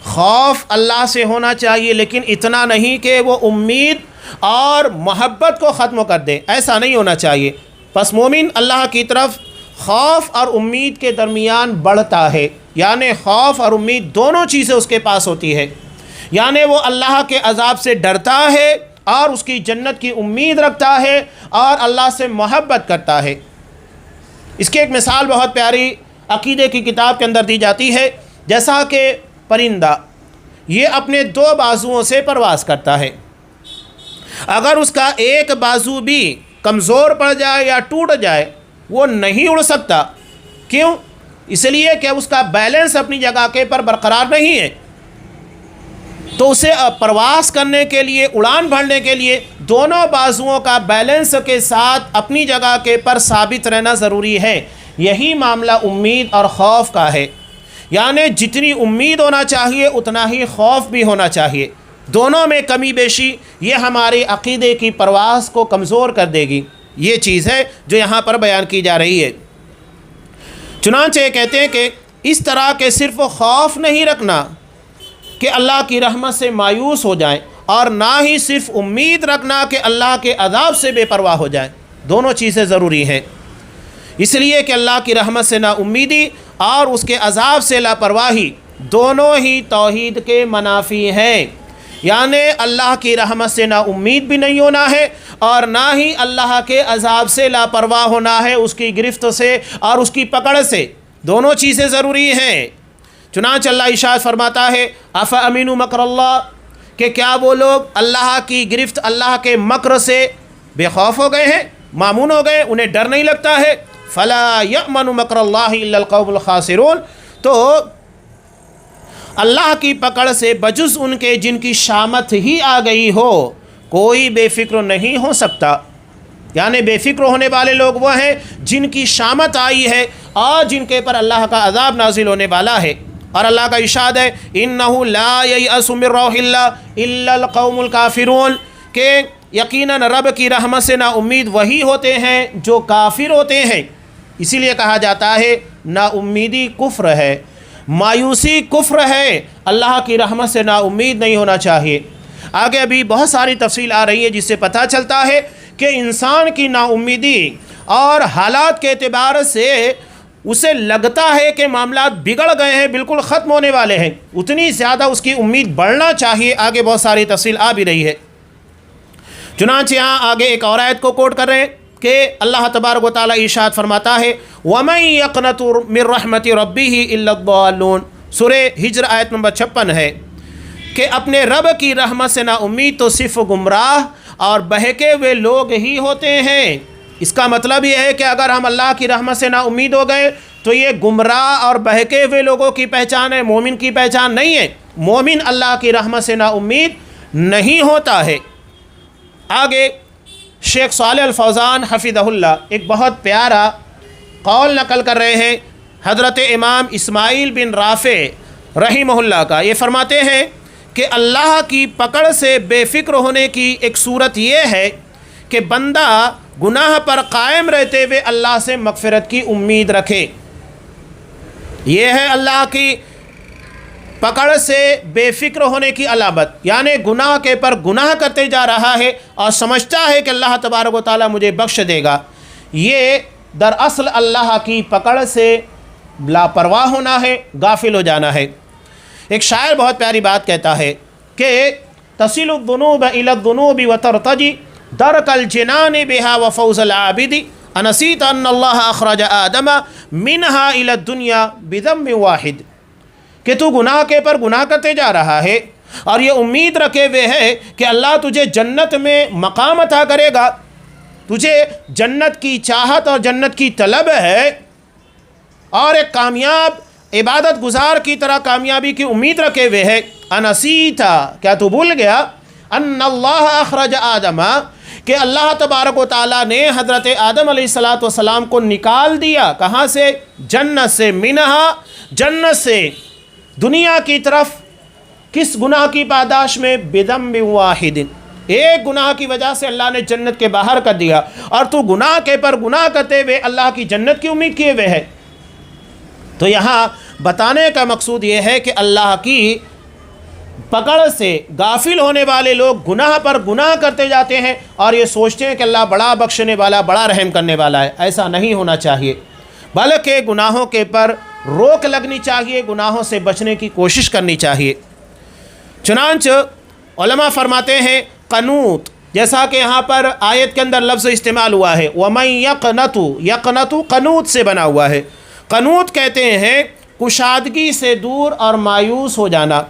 خوف اللہ سے ہونا چاہیے لیکن اتنا نہیں کہ وہ امید اور محبت کو ختم کر دے، ایسا نہیں ہونا چاہیے۔ پس مومن اللہ کی طرف خوف اور امید کے درمیان بڑھتا ہے، یعنی خوف اور امید دونوں چیزیں اس کے پاس ہوتی ہے، یعنی وہ اللہ کے عذاب سے ڈرتا ہے اور اس کی جنت کی امید رکھتا ہے اور اللہ سے محبت کرتا ہے۔ اس کی ایک مثال بہت پیاری عقیدے کی کتاب کے اندر دی جاتی ہے، جیسا کہ پرندہ یہ اپنے 2 بازوؤں سے پرواز کرتا ہے، اگر اس کا ایک بازو بھی کمزور پڑ جائے یا ٹوٹ جائے وہ نہیں اڑ سکتا۔ کیوں؟ اس لیے کہ اس کا بیلنس اپنی جگہ کے پر برقرار نہیں ہے، تو اسے پرواز کرنے کے لیے، اڑان بھرنے کے لیے دونوں بازوؤں کا بیلنس کے ساتھ اپنی جگہ کے پر ثابت رہنا ضروری ہے۔ یہی معاملہ امید اور خوف کا ہے، یعنی جتنی امید ہونا چاہیے اتنا ہی خوف بھی ہونا چاہیے، دونوں میں کمی بیشی یہ ہمارے عقیدے کی پرواز کو کمزور کر دے گی۔ یہ چیز ہے جو یہاں پر بیان کی جا رہی ہے۔ چنانچہ یہ کہتے ہیں کہ اس طرح کے صرف خوف نہیں رکھنا کہ اللہ کی رحمت سے مایوس ہو جائیں، اور نہ ہی صرف امید رکھنا کہ اللہ کے عذاب سے بے پرواہ ہو جائیں، دونوں چیزیں ضروری ہیں، اس لیے کہ اللہ کی رحمت سے نا امیدی اور اس کے عذاب سے لاپرواہی دونوں ہی توحید کے منافی ہیں، یعنی اللہ کی رحمت سے نا امید بھی نہیں ہونا ہے اور نہ ہی اللہ کے عذاب سے لاپرواہ ہونا ہے، اس کی گرفت سے اور اس کی پکڑ سے، دونوں چیزیں ضروری ہیں۔ چنانچہ اللہ ارشاد فرماتا ہے افامنوا مکر اللہ، کہ کیا وہ لوگ اللہ کی گرفت، اللہ کے مکر سے بے خوف ہو گئے ہیں، مامون ہو گئے، انہیں ڈر نہیں لگتا ہے؟ فلا یأمن مکر اللہ الا القوم الخاسرون، تو اللہ کی پکڑ سے بجز ان کے جن کی شامت ہی آ گئی ہو کوئی بے فکر نہیں ہو سکتا، یعنی بے فکر ہونے والے لوگ وہ ہیں جن کی شامت آئی ہے اور جن کے پر اللہ کا عذاب نازل ہونے والا ہے۔ اور اللہ کا ارشاد ہے انہ لا ییأس من روح اللہ الا القوم الکافرون، کہ یقیناً رب کی رحمت سے نا امید وہی ہوتے ہیں جو کافر ہوتے ہیں۔ اسی لیے کہا جاتا ہے نا امیدی کفر ہے، مایوسی کفر ہے، اللہ کی رحمت سے نا امید نہیں ہونا چاہیے۔ آگے ابھی بہت ساری تفصیل آ رہی ہے جس سے پتہ چلتا ہے کہ انسان کی نا امیدی اور حالات کے اعتبار سے اسے لگتا ہے کہ معاملات بگڑ گئے ہیں، بالکل ختم ہونے والے ہیں، اتنی زیادہ اس کی امید بڑھنا چاہیے۔ آگے بہت ساری تفصیل آ بھی رہی ہے۔ چنانچہ یہاں آگے ایک اور آیت کو کوٹ کر رہے ہیں کہ اللہ تبارک و تعالیٰ ارشاد فرماتا ہے وَمَن يَقْنَطُ مِن رَحْمَةِ رَبِّهِ إِلَّا الضَّالُّونَ، سورہ ہجر آیت نمبر 56 ہے کہ اپنے رب کی رحمت سے نا امید تو صرف گمراہ اور بہکے ہوئے لوگ ہی ہوتے ہیں۔ اس کا مطلب یہ ہے کہ اگر ہم اللہ کی رحمت سے نا امید ہو گئے تو یہ گمراہ اور بہکے ہوئے لوگوں کی پہچان ہے، مومن کی پہچان نہیں ہے۔ مومن اللہ کی رحمت سے نا امید نہیں ہوتا ہے۔ آگے شیخ صالح الفوزان حفظہ اللہ ایک بہت پیارا قول نقل کر رہے ہیں حضرت امام اسماعیل بن رافع رحمہ اللہ کا۔ یہ فرماتے ہیں کہ اللہ کی پکڑ سے بے فکر ہونے کی ایک صورت یہ ہے کہ بندہ گناہ پر قائم رہتے ہوئے اللہ سے مغفرت کی امید رکھے، یہ ہے اللہ کی پکڑ سے بے فکر ہونے کی علامت، یعنی گناہ کے پر گناہ کرتے جا رہا ہے اور سمجھتا ہے کہ اللہ تبارک و تعالیٰ مجھے بخش دے گا، یہ دراصل اللہ کی پکڑ سے لاپرواہ ہونا ہے، غافل ہو جانا ہے۔ ایک شاعر بہت پیاری بات کہتا ہے کہ تصل الذنوب الى الذنوب وترتجی درک الجنان بها وفوز العابد انسیت ان اللہ اخرج آدم منها الى الدنیا بذنب واحد، کہ تو گناہ کے پر گناہ کرتے جا رہا ہے اور یہ امید رکھے ہوئے ہے کہ اللہ تجھے جنت میں مقام عطا کرے گا، تجھے جنت کی چاہت اور جنت کی طلب ہے اور ایک کامیاب عبادت گزار کی طرح کامیابی کی امید رکھے ہوئے ہے۔ انسیتا، کیا تو بھول گیا؟ ان اللہ اخرج آدم، کہ اللہ تبارک و تعالیٰ نے حضرت آدم علیہ السلام کو نکال دیا، کہاں سے؟ جنت سے، منہا، جنت سے دنیا کی طرف، کس گناہ کی پاداش میں؟ بذنب واحد، ایک گناہ کی وجہ سے اللہ نے جنت کے باہر کر دیا، اور تو گناہ کے پر گناہ کرتے ہوئے اللہ کی جنت کی امید کیے ہوئے ہے۔ تو یہاں بتانے کا مقصود یہ ہے کہ اللہ کی پکڑ سے غافل ہونے والے لوگ گناہ پر گناہ کرتے جاتے ہیں اور یہ سوچتے ہیں کہ اللہ بڑا بخشنے والا، بڑا رحم کرنے والا ہے۔ ایسا نہیں ہونا چاہیے، بلکہ گناہوں کے پر روک لگنی چاہیے، گناہوں سے بچنے کی کوشش کرنی چاہیے۔ چنانچہ علماء فرماتے ہیں قنوت، جیسا کہ یہاں پر آیت کے اندر لفظ استعمال ہوا ہے وَمَن يَقْنَطُ، یقنط قنوت سے بنا ہوا ہے۔ قنوت کہتے ہیں کشادگی سے دور اور مایوس ہو جانا۔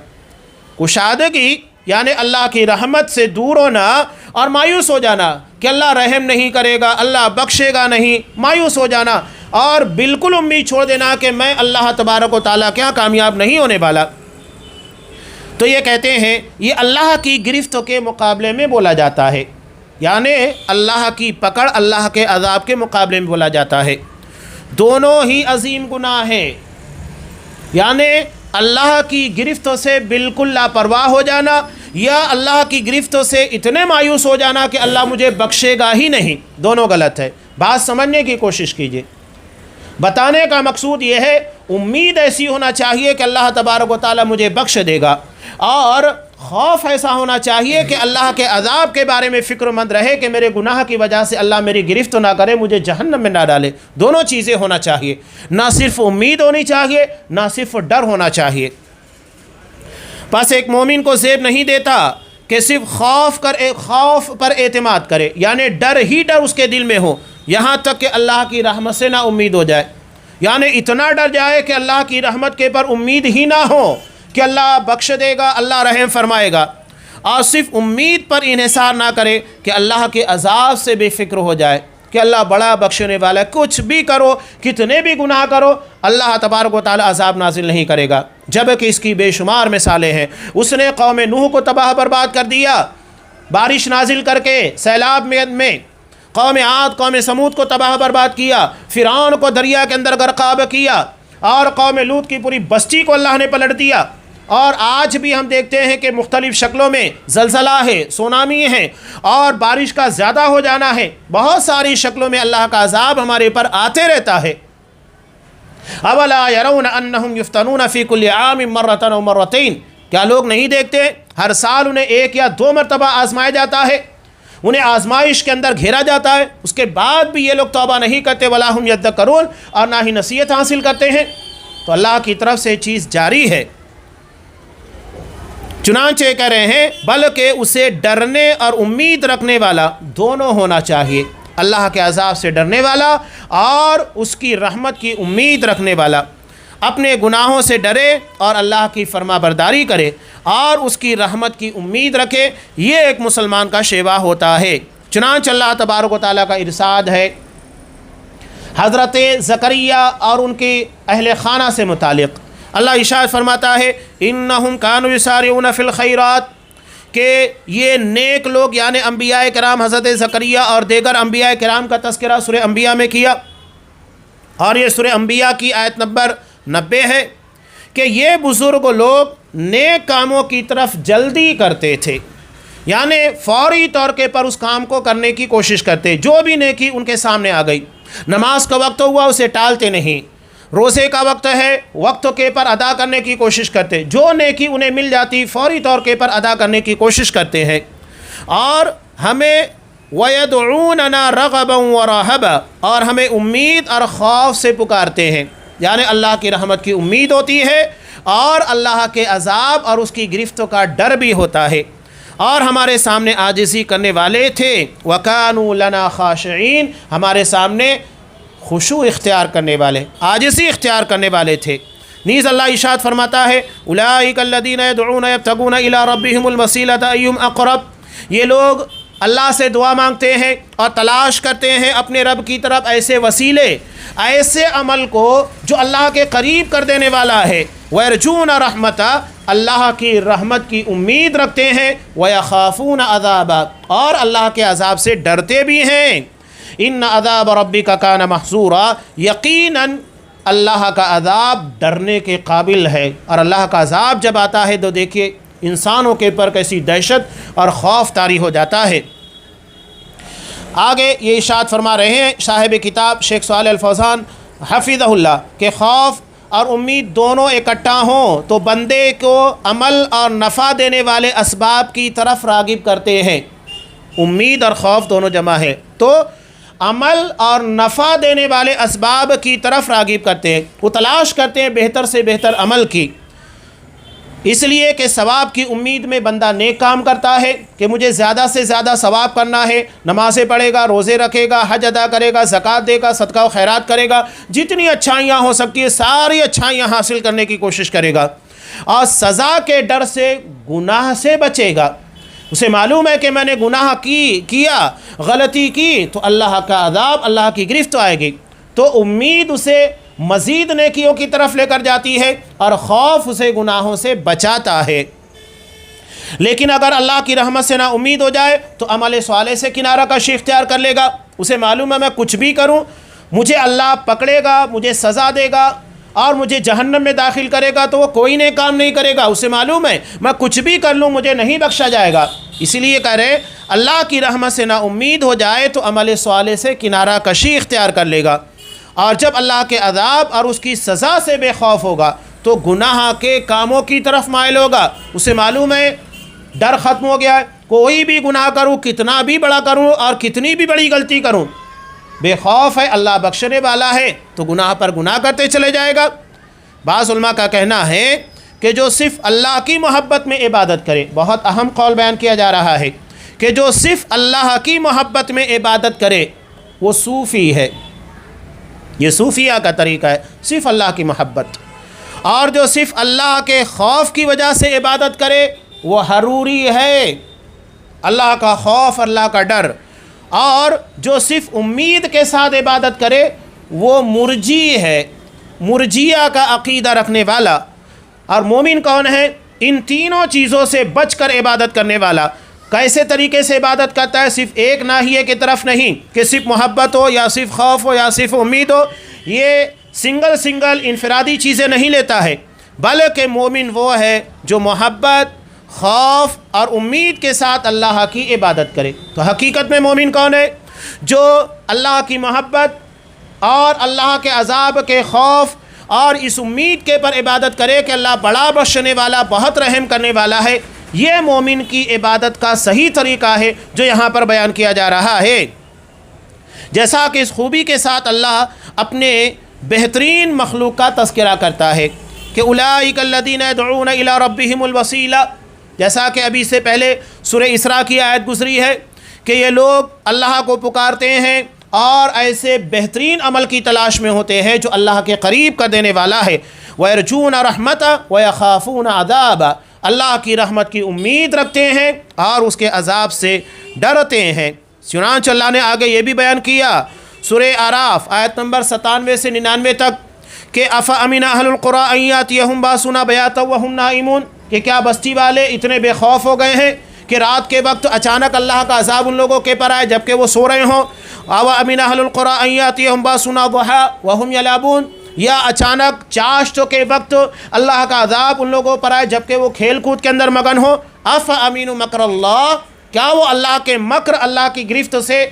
کشادگی یعنی اللہ کی رحمت سے دور ہونا اور مایوس ہو جانا کہ اللہ رحم نہیں کرے گا، اللہ بخشے گا نہیں، مایوس ہو جانا اور بالکل امید چھوڑ دینا کہ میں اللہ تبارک و تعالیٰ کیا کامیاب نہیں ہونے والا۔ تو یہ کہتے ہیں یہ اللہ کی گرفت کے مقابلے میں بولا جاتا ہے، یعنی اللہ کی پکڑ، اللہ کے عذاب کے مقابلے میں بولا جاتا ہے۔ دونوں ہی عظیم گناہ ہیں، یعنی اللہ کی گرفتوں سے بالکل لاپرواہ ہو جانا یا اللہ کی گرفتوں سے اتنے مایوس ہو جانا کہ اللہ مجھے بخشے گا ہی نہیں، دونوں غلط ہے۔ بات سمجھنے کی کوشش کیجیے۔ بتانے کا مقصود یہ ہے، امید ایسی ہونا چاہیے کہ اللہ تبارک و تعالیٰ مجھے بخش دے گا، اور خوف ایسا ہونا چاہیے کہ اللہ کے عذاب کے بارے میں فکر مند رہے کہ میرے گناہ کی وجہ سے اللہ میری گرفت نہ کرے، مجھے جہنم میں نہ ڈالے۔ دونوں چیزیں ہونا چاہیے، نہ صرف امید ہونی چاہیے، نہ صرف ڈر ہونا چاہیے۔ بس ایک مومن کو زیب نہیں دیتا کہ صرف خوف پر اعتماد کرے، یعنی ڈر ہی ڈر اس کے دل میں ہو، یہاں تک کہ اللہ کی رحمت سے نا امید ہو جائے، یعنی اتنا ڈر جائے کہ اللہ کی رحمت کے پر امید ہی نہ ہو کہ اللہ بخش دے گا، اللہ رحم فرمائے گا، اور صرف امید پر انحصار نہ کرے کہ اللہ کے عذاب سے بے فکر ہو جائے کہ اللہ بڑا بخشنے والا ہے، کچھ بھی کرو، کتنے بھی گناہ کرو، اللہ تبارک و تعالی عذاب نازل نہیں کرے گا، جبکہ اس کی بے شمار مثالیں ہیں۔ اس نے قوم نوح کو تباہ برباد کر دیا بارش نازل کر کے، سیلاب میں قوم عاد قوم سمود کو تباہ برباد کیا، فرعون کو دریا کے اندر غرقاب کیا، اور قوم لوط کی پوری بستی کو اللہ نے پلٹ دیا۔ اور آج بھی ہم دیکھتے ہیں کہ مختلف شکلوں میں زلزلہ ہے، سونامی ہے، اور بارش کا زیادہ ہو جانا ہے، بہت ساری شکلوں میں اللہ کا عذاب ہمارے پر آتے رہتا ہے۔ اولا یرون انہم یفتنون فی کل عام مرۃ او مرتین، کیا لوگ نہیں دیکھتے ہر سال انہیں ایک یا دو مرتبہ آزمایا جاتا ہے، انہیں آزمائش کے اندر گھیرا جاتا ہے، اس کے بعد بھی یہ لوگ توبہ نہیں کرتے، ولا ہم یذکرون، اور نہ ہی نصیحت حاصل کرتے ہیں۔ تو اللہ کی طرف سے چیز جاری ہے، چنانچہ کہہ رہے ہیں بلکہ اسے ڈرنے اور امید رکھنے والا دونوں ہونا چاہیے، اللہ کے عذاب سے ڈرنے والا اور اس کی رحمت کی امید رکھنے والا، اپنے گناہوں سے ڈرے اور اللہ کی فرما برداری کرے اور اس کی رحمت کی امید رکھے، یہ ایک مسلمان کا شیوا ہوتا ہے۔ چنانچہ اللہ تبارک و تعالیٰ کا ارشاد ہے حضرت زکریا اور ان کے اہل خانہ سے متعلق، اللہ ارشاد فرماتا ہے انہم کانوا یسارعون فی الخیرات، کہ یہ نیک لوگ یعنی انبیاء کرام، حضرت زکریا اور دیگر انبیاء کرام کا تذکرہ سورہ انبیاء میں کیا، اور یہ سورہ انبیاء کی آیت نمبر 90 ہے کہ یہ بزرگ لوگ نیک کاموں کی طرف جلدی کرتے تھے، یعنی فوری طور پر اس کام کو کرنے کی کوشش کرتے، جو بھی نیکی ان کے سامنے آ گئی، نماز کا وقت ہوا اسے ٹالتے نہیں، روزے کا وقت ہے وقت کے پر ادا کرنے کی کوشش کرتے، جو نیکی انہیں مل جاتی فوری طور کے پر ادا کرنے کی کوشش کرتے ہیں۔ اور ہمیں وَيَدْعُونَنَا رَغَبًا وَرَهَبًا، اور ہمیں امید اور خوف سے پکارتے ہیں، یعنی اللہ کی رحمت کی امید ہوتی ہے اور اللہ کے عذاب اور اس کی گرفتوں کا ڈر بھی ہوتا ہے، اور ہمارے سامنے عاجزی کرنے والے تھے، وَكَانُوا لَنَا خَاشِعِينَ، ہمارے سامنے خشوع اختیار کرنے والے، عاجزی اختیار کرنے والے تھے۔ نیز اللہ ارشاد فرماتا ہے اولئک الذین یدعون یبتغون الی ربہم الوسیلۃ ایہم اقرب، یہ لوگ اللہ سے دعا مانگتے ہیں اور تلاش کرتے ہیں اپنے رب کی طرف ایسے وسیلے، ایسے عمل کو جو اللہ کے قریب کر دینے والا ہے، وَيَرْجُونَ رَحْمَتَ، اللہ کی رحمت کی امید رکھتے ہیں، وَيَخَافُونَ عَذَابَ، اور اللہ کے عذاب سے ڈرتے بھی ہیں۔ ان عذاب ربک کان محذورا، یقیناً اللہ کا عذاب ڈرنے کے قابل ہے، اور اللہ کا عذاب جب آتا ہے تو دیکھیے انسانوں کے پر کیسی دہشت اور خوف طاری ہو جاتا ہے۔ آگے یہ ارشاد فرما رہے ہیں صاحب کتاب شیخ صالح الفوزان حفظہ اللہ کہ خوف اور امید دونوں اکٹھا ہوں تو بندے کو عمل اور نفع دینے والے اسباب کی طرف راغب کرتے ہیں۔ امید اور خوف دونوں جمع ہے تو عمل اور نفع دینے والے اسباب کی طرف راغب کرتے ہیں، وہ تلاش کرتے ہیں بہتر سے بہتر عمل کی، اس لیے کہ ثواب کی امید میں بندہ نیک کام کرتا ہے کہ مجھے زیادہ سے زیادہ ثواب کرنا ہے، نمازیں پڑھے گا، روزے رکھے گا، حج ادا کرے گا، زکوٰۃ دے گا، صدقہ و خیرات کرے گا، جتنی اچھائیاں ہو سکتی ہے ساری اچھائیاں حاصل کرنے کی کوشش کرے گا، اور سزا کے ڈر سے گناہ سے بچے گا۔ اسے معلوم ہے کہ میں نے گناہ کیا، غلطی کی تو اللہ کا عذاب، اللہ کی گرفت آئے گی، تو امید اسے مزید نیکیوں کی طرف لے کر جاتی ہے اور خوف اسے گناہوں سے بچاتا ہے۔ لیکن اگر اللہ کی رحمت سے نا امید ہو جائے تو عمل صالح سے کنارہ کشی اختیار کر لے گا، اسے معلوم ہے میں کچھ بھی کروں مجھے اللہ پکڑے گا، مجھے سزا دے گا اور مجھے جہنم میں داخل کرے گا، تو وہ کوئی نیک کام نہیں کرے گا، اسے معلوم ہے میں کچھ بھی کر لوں مجھے نہیں بخشا جائے گا۔ اسی لیے کہہ رہے اللہ کی رحمت سے نا امید ہو جائے تو عمل صالح سے کنارہ کشی اختیار کر لے گا، اور جب اللہ کے عذاب اور اس کی سزا سے بے خوف ہوگا تو گناہ کے کاموں کی طرف مائل ہوگا۔ اسے معلوم ہے ڈر ختم ہو گیا ہے، کوئی بھی گناہ کروں، کتنا بھی بڑا کروں اور کتنی بھی بڑی غلطی کروں، بے خوف ہے، اللہ بخشنے والا ہے، تو گناہ پر گناہ کرتے چلے جائے گا۔ بعض علماء کا کہنا ہے کہ جو صرف اللہ کی محبت میں عبادت کرے، بہت اہم قول بیان کیا جا رہا ہے کہ جو صرف اللہ کی محبت میں عبادت کرے وہ صوفی ہے، یہ صوفیہ کا طریقہ ہے، صرف اللہ کی محبت۔ اور جو صرف اللہ کے خوف کی وجہ سے عبادت کرے وہ حروری ہے، اللہ کا خوف، اللہ کا ڈر۔ اور جو صرف امید کے ساتھ عبادت کرے وہ مرجی ہے، مرجیہ کا عقیدہ رکھنے والا۔ اور مومن کون ہے؟ ان تینوں چیزوں سے بچ کر عبادت کرنے والا۔ کیسے طریقے سے عبادت کرتا ہے؟ صرف ایک ناحیے کی طرف نہیں کہ صرف محبت ہو یا صرف خوف ہو یا صرف امید ہو، یہ سنگل انفرادی چیزیں نہیں لیتا ہے، بلکہ مومن وہ ہے جو محبت، خوف اور امید کے ساتھ اللہ کی عبادت کرے۔ تو حقیقت میں مومن کون ہے؟ جو اللہ کی محبت اور اللہ کے عذاب کے خوف اور اس امید کے پر عبادت کرے کہ اللہ بڑا بخشنے والا، بہت رحم کرنے والا ہے۔ یہ مومن کی عبادت کا صحیح طریقہ ہے جو یہاں پر بیان کیا جا رہا ہے۔ جیسا کہ اس خوبی کے ساتھ اللہ اپنے بہترین مخلوق کا تذکرہ کرتا ہے کہ اولئک الذین یدعون الی ربہم الوسیلہ، جیسا کہ ابھی سے پہلے سورہ اسراء کی آیت گزری ہے کہ یہ لوگ اللہ کو پکارتے ہیں اور ایسے بہترین عمل کی تلاش میں ہوتے ہیں جو اللہ کے قریب کر دینے والا ہے۔ وَيَرْجُونَ رَحْمَتَهُ وَيَخَافُونَ عَذَابَهُ، اللہ کی رحمت کی امید رکھتے ہیں اور اس کے عذاب سے ڈرتے ہیں۔ چنانچہ اللہ نے آگے یہ بھی بیان کیا سورہ اعراف آیت نمبر 97 سے 99 تک کہ أَفَأَمِنَ أَهْلُ الْقُرَىٰ أَن يَأْتِيَهُمْ بَأْسُنَا بَيَاتًا وَهُمْ نَائِمُونَ، کہ کیا بستی والے اتنے بے خوف ہو گئے ہیں کہ رات کے وقت اچانک اللہ کا عذاب ان لوگوں کے پر آئے جبکہ وہ سو رہے ہوں۔ أَوَأَمِنَ أَهْلُ الْقُرَىٰ أَن يَأْتِيَهُمْ بَأْسُنَا ضُحًى وَهُمْ يَلْعَبُونَ، یا اچانک چاشت کے وقت اللہ کا عذاب ان لوگوں پر آئے جبکہ وہ کھیل کود کے اندر مگن ہو۔ أَفَأَمِنُوا مَكْرَ اللَّهِ، کیا وہ اللہ کے مکر، اللہ کی گرفت سے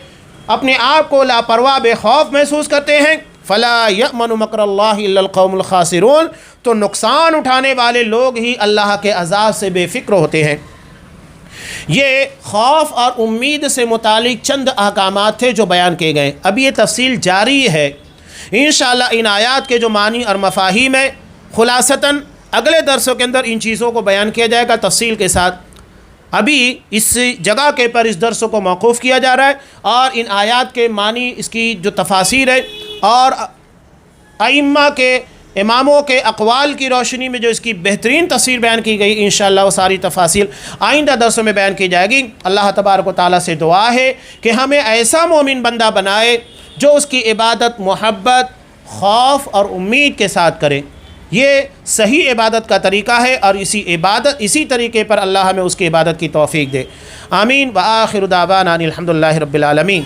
اپنے آپ کو لاپرواہ بے خوف محسوس کرتے ہیں؟ فَلَا يَأْمَنُ مَكْرَ اللَّهِ إِلَّا الْقَوْمُ الْخَاسِرُونَ، تو نقصان اٹھانے والے لوگ ہی اللہ کے عذاب سے بے فکر ہوتے ہیں۔ یہ خوف اور امید سے متعلق چند احکامات تھے جو بیان کیے گئے، اب یہ تفصیل جاری ہے۔ انشاءاللہ ان آیات کے جو معنی اور مفاہیم ہیں خلاصتاً اگلے درسوں کے اندر ان چیزوں کو بیان کیا جائے گا تفصیل کے ساتھ۔ ابھی اس جگہ کے پر اس درس کو موقوف کیا جا رہا ہے اور ان آیات کے معنی، اس کی جو تفاسیر ہے اور ائمہ کے، اماموں کے اقوال کی روشنی میں جو اس کی بہترین تفسیر بیان کی گئی، انشاءاللہ وہ ساری تفاصیل آئندہ درسوں میں بیان کی جائے گی۔ اللہ تبارک و تعالیٰ سے دعا ہے کہ ہمیں ایسا مومن بندہ بنائے جو اس کی عبادت محبت، خوف اور امید کے ساتھ کرے۔ یہ صحیح عبادت کا طریقہ ہے اور اسی طریقے پر اللہ ہمیں اس کی عبادت کی توفیق دے۔ آمین۔ وآخر دعوانا الحمدللہ رب العالمین۔